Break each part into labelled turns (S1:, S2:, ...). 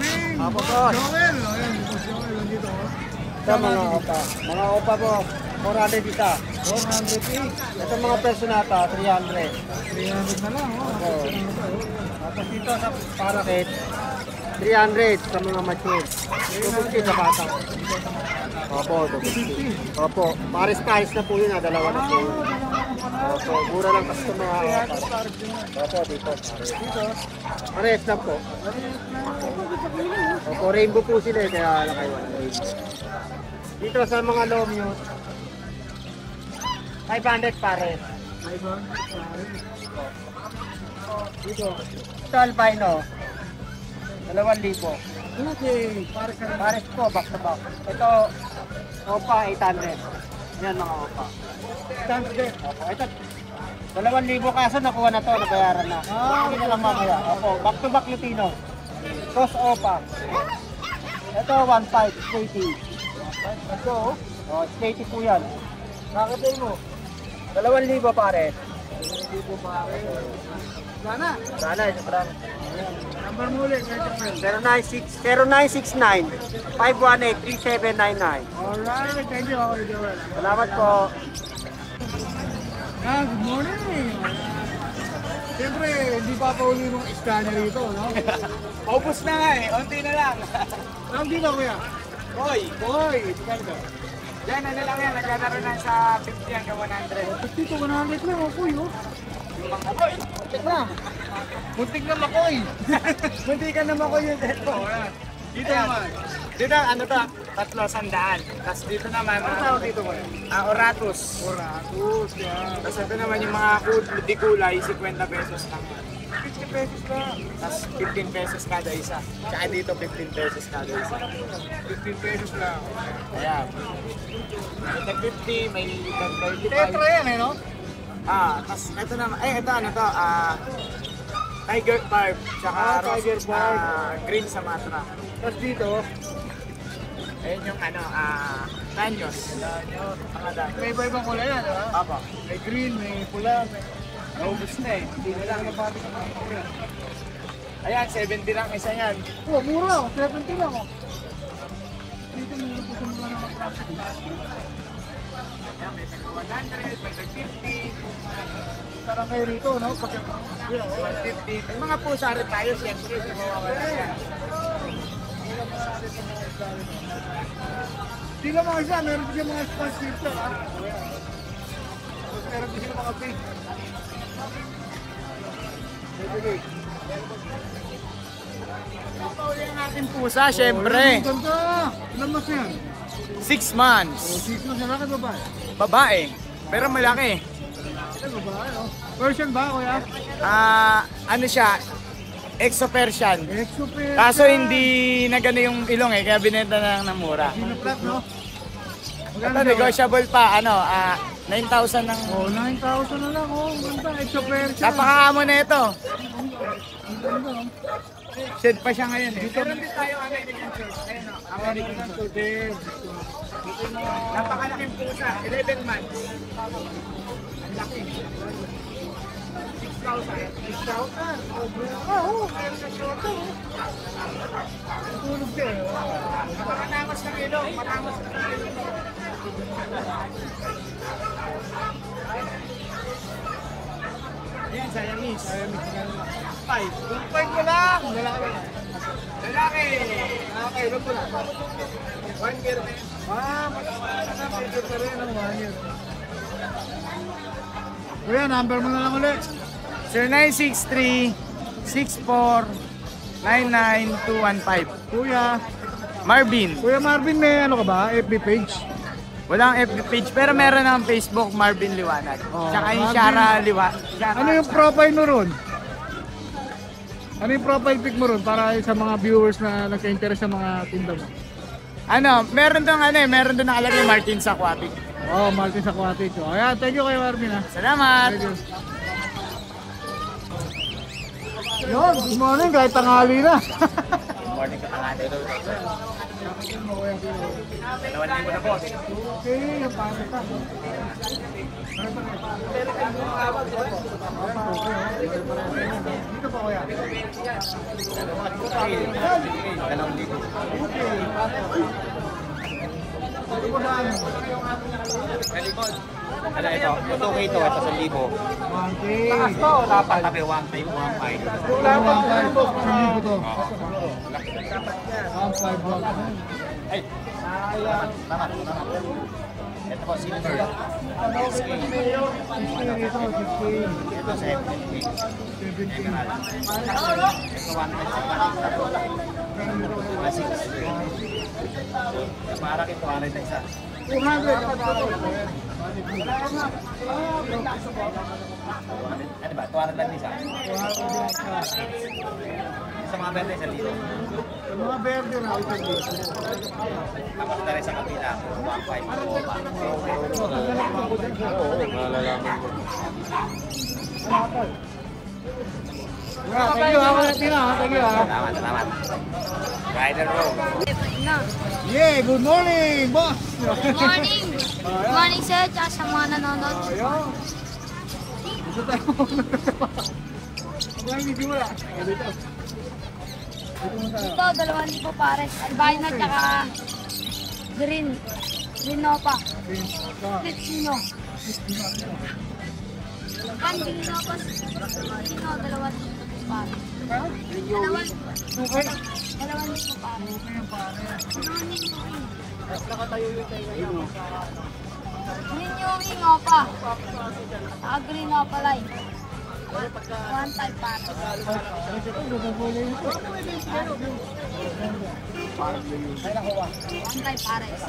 S1: morning.
S2: Apo, boss.
S1: Joel. Ayan, boss Joel nandito.
S2: Ito mga opa. Mga opa po, 400 isa.
S1: 400 each.
S2: Ito mga personata, 300.
S1: 300 na lang. Oh.
S2: Tapos dito sa paraket, 300 sa mga mature. 250 sa bata. Opo, 250. Opo, pares-pares na po yun, dalawa na po. Opo, mura lang kasi sa mga opa. Opo, dito. Pares lang po. Opo, rainbow po sila kaya nakaiwan. Dito sa mga low mute, 500 pares.
S1: 500.
S2: Dito, ito albino, 2,000.
S1: Okay, pares ka na.
S2: Pares po, back to back. Ito, opa, 800. Yan mga opa. 800 din. Opo, ito, 2,000 kaso nakuha na to, nabayaran na. Hindi na lang mamaya. Opo, back to back Lutino. Cross opa. Ito, 1,500, skaty. Ito, oh, skaty po yan. Nakatay mo. 2,000 pares.
S1: 2,000 pares. Sana.
S2: Sana, ito parang.
S1: Number mo ulit, Joel.
S2: 0969 518 3799.
S1: Alright, thank you, okay, Joel.
S2: Salamat po.
S1: Good morning. Siyempre, hindi pa uli mong scanner rito, no?
S3: Paubos na nga eh, onti na lang.
S1: Ang dito, kuya.
S3: Hoy,
S1: Hoy, ito ka ito.
S3: dyan ano lang yan, naglalaro lang sa 50 hanggang 100.
S1: Dito, 100 lang, okay, oh.
S3: Hoy,
S1: Check na. Muntik na makoy.
S3: munti ka na makoy yung dito. Dito naman. Dito, ano to, 300. Tapos dito naman,
S1: Ano tawag dito mo?
S3: Oratus.
S1: Oratus, yan.
S3: Tapos ito naman yung mga di kulay, 50 pesos lang.
S1: 50 pesos lang.
S3: Tapos 15 pesos kada isa. Tsaka dito 15 pesos kada isa.
S1: 15 pesos lang.
S3: Ayan. May tag 50, may tag 35.
S1: Tetra yan, eh, no?
S3: Tapos ito naman, ito ano to, Tiger Barb, tsaka
S1: Tiger Barb.
S3: Green Sumatra.
S1: Tapos dito,
S3: Ayun yung ano, Tanyos. Mga dami.
S1: may iba-ibang kulay yan, di ba?
S3: Apo.
S1: May green, may pula, may...
S3: Naubos na eh.
S1: Hindi na lang nabati ka ng kulay.
S3: Ayan, 70 lang isa yan.
S1: Oh, mura, 70 lang, oh. Dito mura po sa mga nakapasok.
S3: Ayan, may tag 100, may tag 50,
S1: Parang kayo rito, no? Pag...
S3: 150. May mga pusa rin tayo, siyempre. Sa mga wala yan.
S1: Hindi lang mga isa, meron din mga sponsor dito, ha? Meron din mga pig.
S3: Pauli ang ating pusa, siyempre.
S1: Ang ganda! Ilan mas yan?
S3: 6 months.
S1: O, 6 mas na ka babae?
S3: Babae. Pero malaki.
S1: Ay, babae, oh. Persian ba, kuya?
S3: Ano siya? Exo-Persian.
S1: Exo-Persian.
S3: Kaso hindi na gano yung ilong eh, kaya binenta na lang ng mura.
S1: Sinaplat, no?
S3: Ito, negotiable pa, 9,000 ng...
S1: Oh, 9,000 na lang, oh. Ganda, Exo-Persian.
S3: Napakaamo na ito.
S1: Ang ganda, oh.
S3: Shed pa siya ngayon eh.
S1: Meron din tayo American Church. Ayun, no? American Church.
S3: Napakalaking pusa, 11 months.
S1: Ang laki. 6,000. 6,000. Oh, bro. Oh, meron na short, oh. Tulog siya, eh.
S3: Napakatangos ng ilong, matangos ng ilong. Ayan, Siamese.
S1: Siamese nga naman.
S3: 5.
S1: 2.5 ko lang. Lalaki.
S3: Lalaki.
S1: Okay, ilan po na?
S3: 1 year na yun.
S1: Medyo pa rin ang 1 year. Kuya, number mo na lang ulit.
S3: 0963-64-99215.
S1: Kuya.
S3: Marvin.
S1: Kuya Marvin, may ano ka ba? FB page?
S3: Walang FB page pero meron ng Facebook Marvin Liwanag.
S1: Oh,
S3: Tsaka yung
S1: Marvin.
S3: Shara Liwanag.
S1: Ano yung profile mo ron? Ano yung profile pic mo ron para sa mga viewers na nagka-interest sa mga tinda mo?
S3: Meron doon meron doon nakalagay Martin's Aquatic.
S1: Oh, Martin Aquatic. Oh, ayan, thank you kay Marvin, ha.
S3: Salamat.
S1: Thank you. Yun, good morning, kahit tanghali na.
S3: Good morning ka 2,000 na boss.
S1: Okay, yung pare pa. Dito po kuya.
S3: 2,000.
S1: Dito po saan?
S3: Ano ito? Ito kay ito. Ito 1,000.
S1: 1K.
S3: Taas to. Dapat tabi 1,500. 1,500.
S1: Wala pa po. Hindi ko to. 1.5 block.
S3: Ay. Tama. Ito po, silver. 6K.
S1: 16 ito, 16.
S3: Ito 7K.
S1: 17.
S3: Ito 1,500. Para kito, ano ito isa?
S1: 200.
S3: Ano ba? 200 lang isa. Sa mga benta isa dito.
S1: Yung mga verde na ito dito.
S3: Tapos na rin sa kapila. 1,500.
S1: Thank you, ako na tina. Thank you, ha.
S3: Salamat. Rider roll.
S1: Yeah, good morning, boss.
S4: Morning! Morning sir, tsaka sa mga nanonood.
S1: Ayun. Dito tayo. Ang hindi mo na. Dito. Dito mo tayo.
S4: Ito, 2,000 pares. Albino tsaka green. Green Nova. Split Sino. Ang green Nova. Sino, 2,000 pares.
S1: Okay.
S4: 2,000 pares. Green yung Nova. Saka green Nova line. 1,500 pares. 1,500 pares.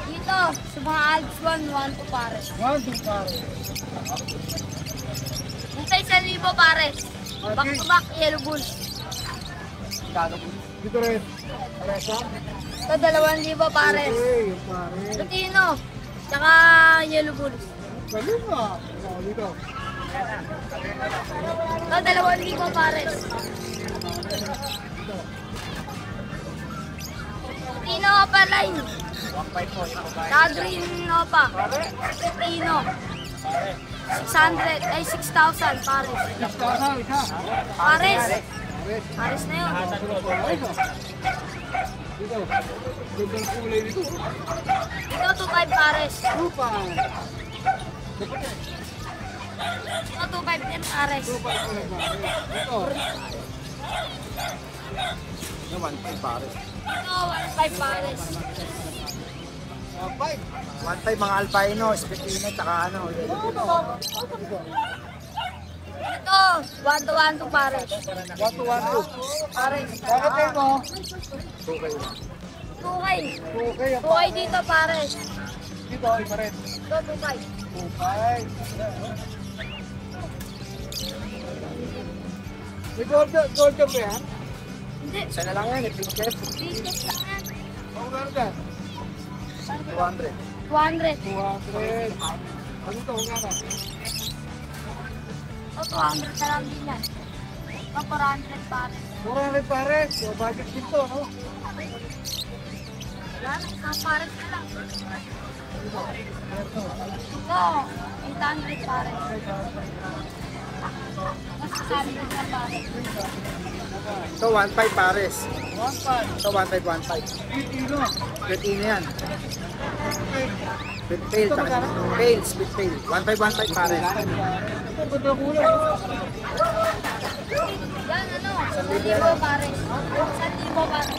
S4: Dito, sa mga Alps 1,200 pares.
S1: 1, 2 pares.
S4: Dito 1,000 pares. Back to back, yellow bulls.
S1: Dito rin. Paresa.
S4: Ito 2,000 pares.
S1: Okay, yung pare.
S4: Lutino, tsaka yellow bulls.
S1: Galing nga. Oh, dito.
S4: Ito 2,000 pares. Lutino pa line. Tsaka green Nova. Lutino. 600, ay 6,000 pares.
S1: 6,000 isa.
S4: Pares. Pares na yun.
S1: Dito. Dito ang kulay dito.
S4: Ito 2,500 pares.
S1: Lupa.
S4: Ito 2,500 din pares.
S1: Dito.
S4: Ito 1,500 pares.
S3: 1,500 mga albino, spitino, tsaka ano.
S4: Ito 1,200 pares.
S1: 1,200.
S4: Pares.
S1: Bakit kayo mo?
S4: 2K.
S1: Okay,
S4: 2K dito pares.
S1: dito, iba rin.
S4: Ito 2,500.
S1: Okay. May gold ka ba yan?
S4: Hindi.
S3: Isa na lang yan, i-pinkers.
S4: Business lang yan.
S1: Ang gano'n ka?
S3: 200.
S4: 200.
S1: 200. Ano ito, ang gano'n?
S4: O 200 na lang din yan. O 400 pares.
S1: 400 pares. So, budget dito, no?
S4: Wala na, isang pares na lang. Ito, 800 pares. Mas 600 na pares.
S3: Ito 1,500 pares.
S1: 1,500.
S3: Ito 1,500, 1,500.
S1: Pilipino.
S3: Spitino yan. Spit tail, tsaka tail, spit tail. 1,500, 1,500 pares.
S1: Ito, ganda kulay.
S4: Yan, ano? 1,000 pares. 1,000 pares.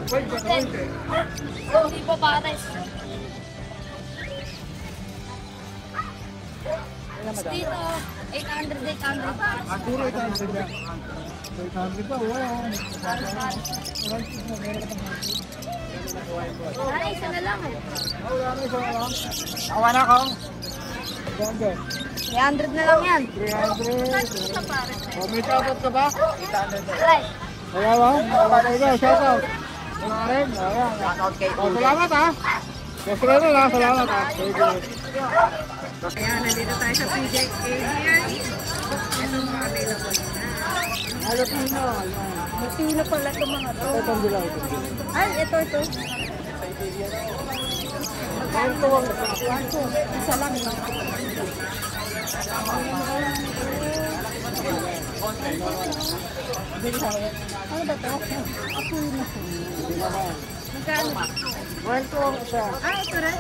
S1: Wait, baka wait eh.
S4: 1,000 pares. Dito, 800 pares.
S1: Ah, puro 800 yan. 800 pa, wow.
S4: Ay, isa na lang eh.
S1: Wala na isa lang.
S3: Awa na ako.
S1: Ganda.
S4: 300 na lang yan.
S1: 300.
S4: Sa pares.
S1: Oh, may shoutout ka ba?
S4: Aray.
S1: Wala ba? Wala ikaw, shoutout. Wala ka rin? Ayan.
S3: Shoutout kay
S1: Oh, salamat ha. Boss Reno ha, salamat ha. Thank you.
S5: Ayan, nandito tayo sa PJ here.
S2: Alupino.
S4: Matino pala itong mga to.
S2: Itong dilaw.
S4: Ay, ito.
S2: Ito ang isa.
S4: Isa lang, no? Ano ba ito? Ako yun na. Magkano?
S2: 1-2 ang isa.
S4: Ah, ito rin.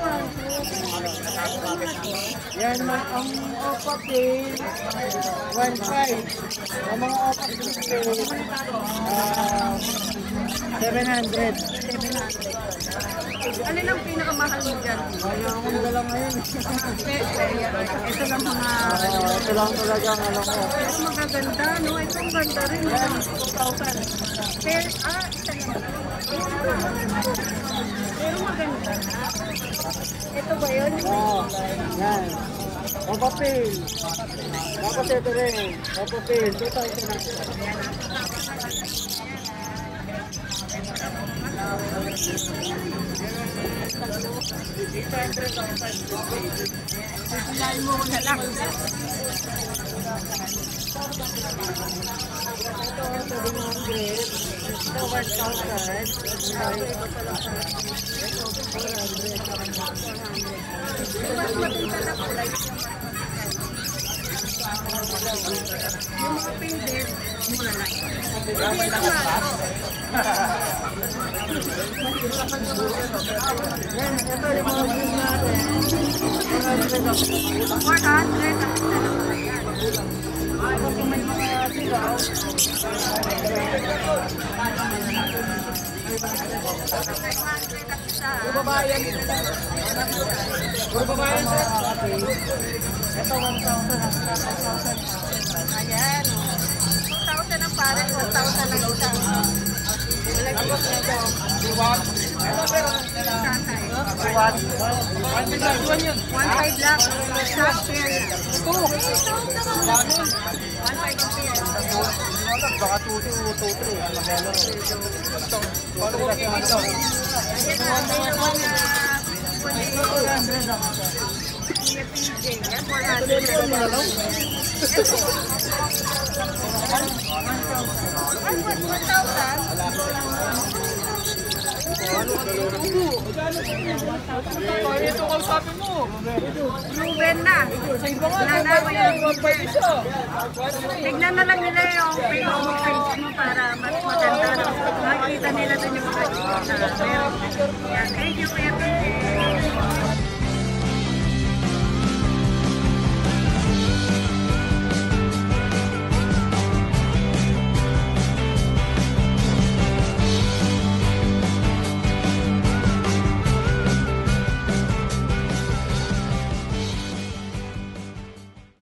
S2: Yan ang opa pay. 1.5. Ang mga opa pay 700.
S4: Ano lang pinakamahal mo dyan?
S2: Wala akong dala ngayon.
S4: Ito lang mga...
S2: Ito lang talaga ang alam ko.
S4: Pero magaganda, no? Ito ang ganda rin. 2,000. Pero, pero maganda na. Ito ba yun?
S2: Oo. Yan. Opa pay. Tapos ito rin. Opa pay. 2,000 na.
S4: Sinayin mo na lang. Yung mga painted, mura lang. Ito nga.
S2: Ito yung mga views natin.
S4: 400.
S2: May mga dilaw. Puro babae yan. Puro babae yan, sir. Ito 1,000.
S4: Ayan. 2,000 ang pare, 1,000 ang isa.
S2: Tapos ito. Buwan. Ito, sir. Buwan. 1,500 yun.
S4: 1,500 lang. Shop fair. 2. 1,500 ang fair.
S2: Baka 2-3. Magano. Paano ko ito?
S4: Ayan na, may naman na PJ. Yan, 1,000.
S3: Ito kung sabi mo.
S4: Ruben na. Nanawa yung tignan na lang nila yung Facebook page mo para mas maganda. Makikita nila dun yung mga na meron. Yan. Thank you, Kuya PJ.